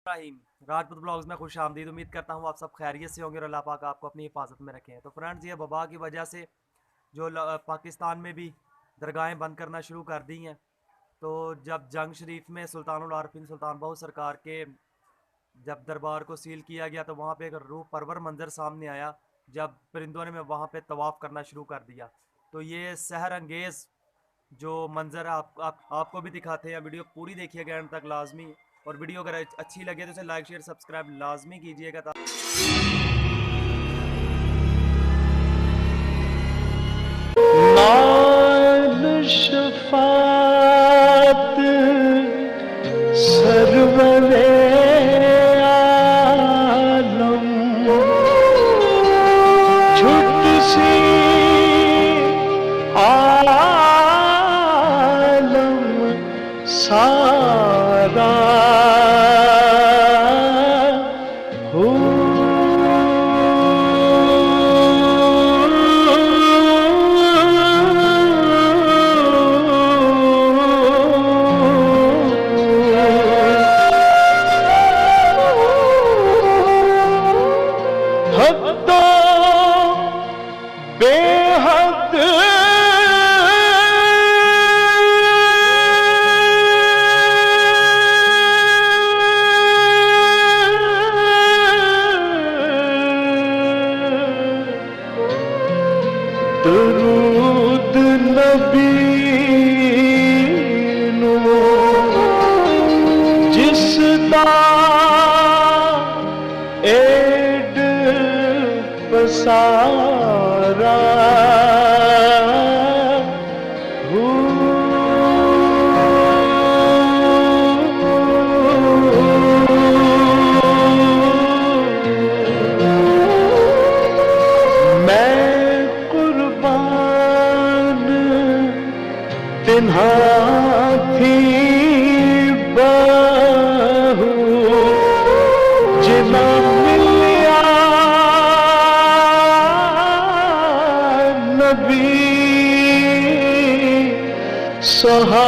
Ibrahim Rajput blogs में खुश आमदीद। उम्मीद करता हूँ आप सब खैरियत से होंगे और अल्लाह पाक आपको अपनी हिफाजत में रखें। तो फ्रेंड्स, ये वबा की वजह से जो पाकिस्तान में भी दरगाहें बंद करना शुरू कर दी हैं। तो जब जंग शरीफ में सुल्तानुल आरफीन सुल्तान बहू सरकार के जब दरबार को सील किया गया तो वहाँ पे एक रूह परवर मंजर सामने आया जब परिंदों ने वहाँ पे तवाफ़ करना शुरू कर दिया। तो ये सहर अंगेज़ जो मंजर है आपको भी दिखाते हैं। वीडियो पूरी देखिएगा एंड तक लाजमी, और वीडियो अगर अच्छी लगे तो इसे लाइक शेयर सब्सक्राइब लाजमी कीजिएगा। शफात सरवरे आलम झुट सी आलम सारा बेहद दरूद नबी नो जिसदा एड पसारा तिन्हा थी बहू जिना मिलिया नबी सहा